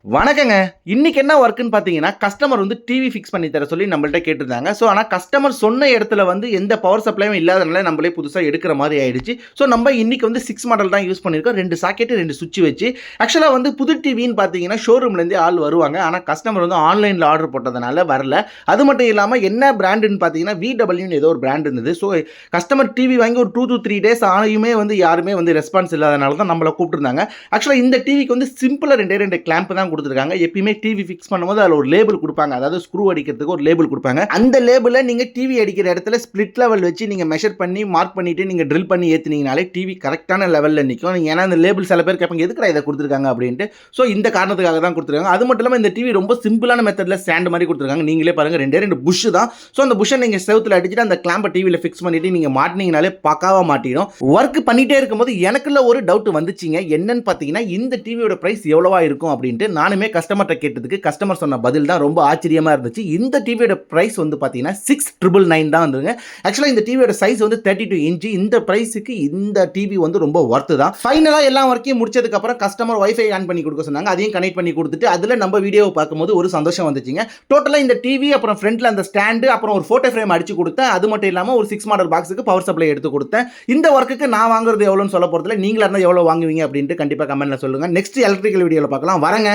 வணக்கங்க. இன்னைக்கு என்ன ஒர்க்ன்னு பார்த்தீங்கன்னா, கஸ்டமர் வந்து டிவி ஃபிக்ஸ் பண்ணி தர சொல்லி நம்மள்ட்ட கேட்டிருந்தாங்க. ஆனா கஸ்டமர் சொன்ன இடத்துல வந்து எந்த பவர் சப்ளையும் இல்லாதனால நம்மளே புதுசா எடுக்கிற மாரி ஆயிடுச்சு. நம்ம இன்னைக்கு வந்து 6 மாடல் தான் யூஸ் பண்ணியிருக்கோம். 2 சாக்கெட் 2 சுவிட்ச் வச்சு. ஆக்சுவலா வந்து புது டிவின்னு பார்த்தீங்கன்னா, ஷோரூம்லேருந்தே ஆள் வருவாங்க. ஆனா கஸ்டமர் வந்து ஆன்லைன்ல ஆர்டர் போட்டதுனால வரல. அது மட்டும் இல்லாம என்ன பிராண்டுன்னு பார்த்தீங்கன்னா, VWன்னு ஏதோ ஒரு பிராண்ட் இருந்தது. கஸ்டமர் டிவி வாங்கி ஒரு 2 to 3 டேஸ் ஆயுமே வந்து யாருமே வந்து ரெஸ்பான்ஸ் இல்லாதனால தான் நம்மள கூப்பிட்டுருந்தாங்க. ஆக்சுவலா இந்த டிவிக்கு வந்து சிம்பிளா 2 கிளாம்ப் தான் குடுத்துருக்காங்க. எப்பயுமே டிவி ஃபிக்ஸ் பண்ணும்போது அதுல ஒரு லேபிள் குடுப்பாங்க. அதாவது ஸ்க்ரூ அடிக்கிறதுக்கு ஒரு லேபிள் குடுப்பாங்க. அந்த லேபிள நீங்க டிவி அடிக்கிற இடத்துல ஸ்பிளிட் லெவல் வச்சு நீங்க மெஷர் பண்ணி மார்க் பண்ணிட்டு நீங்க ட்ரில் பண்ணி ஏத்துனீங்கனாலே டிவி கரெக்ட்டான லெவல்ல நிக்கும். ஏன்னா அந்த லேபிள் சில பேர் கேட்பாங்க, எதுக்குடா இத குடுத்துருக்காங்க அப்படின்ட்டு. இந்த காரணத்துக்காக தான் குடுத்துருக்காங்க. அது மட்டும் இல்லாம இந்த டிவி ரொம்ப சிம்பிளான மெத்தட்ல ஸ்டாண்ட் மாரி குடுத்துருக்காங்க. நீங்களே பாருங்க 2 புஷ் தான். அந்த புஷ்ஷ நீங்க செவுத்துல அடிச்சிட்டு அந்த கிளாம்ப டிவில ஃபிக்ஸ் பண்ணிட்டு நீங்க மாட்டுனீங்கனாலே பக்காவா மாட்டிடும். வொர்க் பண்ணிட்டே இருக்கும்போது எனக்குள்ள ஒரு டவுட் வந்துச்சுங்க. என்னன்னு பார்த்தீங்கன்னா, இந்த டிவியோட பிரைஸ் எவ்வளவா இருக்கும் அப்படின்ட்டு நானுமே கஸ்டமர்ட்ட கேட்டதுக்கு கஸ்டமர் சொன்ன பதில் தான் ரொம்ப ஆச்சரியமா இருந்துச்சு. இந்த டிவியோட பிரைஸ் வந்து பார்த்தீங்கன்னா 6,999 தான் வந்துங்க. ஆக்சுவலா இந்த டிவியோட சைஸ் வந்து 32 இன்ச். இந்த பிரைஸுக்கு இந்த டிவி வந்து ரொம்ப ஒர்த் தான். ஃபைனலா எல்லா ஒர்க்கையும் முடிச்சதுக்கு அப்புறம் கஸ்டமர் வைஃபை ஆன் பண்ணி கொடுக்க சொன்னாங்க. அதையும் கனெக்ட் பண்ணி கொடுத்துட்டு அதுல நம்ம வீடியோவை பார்க்கும்போது ஒரு சந்தோஷம் வந்துச்சுங்க. டோட்டலா இந்த டிவி அப்புறம் ஃப்ரண்ட்ல அந்த ஸ்டாண்டு அப்புறம் ஒரு போட்டோ ஃப்ரேம் அடிச்சு கொடுத்தேன். அது மட்டும் இல்லாம ஒரு 6 மாடல் பாக்ஸுக்கு பவர் சப்ளை எடுத்து கொடுத்தேன். இந்த ஒர்க்குக்கு நான் வாங்குறது எவ்வளவுன்னு சொல்ல போறதுல, நீங்களா இருந்தா எவ்வளவு வாங்குவீங்க அப்படின்ட்டு கண்டிப்பா கமெண்ட்ல சொல்லுங்க. நெக்ஸ்ட் எலக்ட்ரிக்கல் வீடியோல பார்க்கலாம். வரேங்க.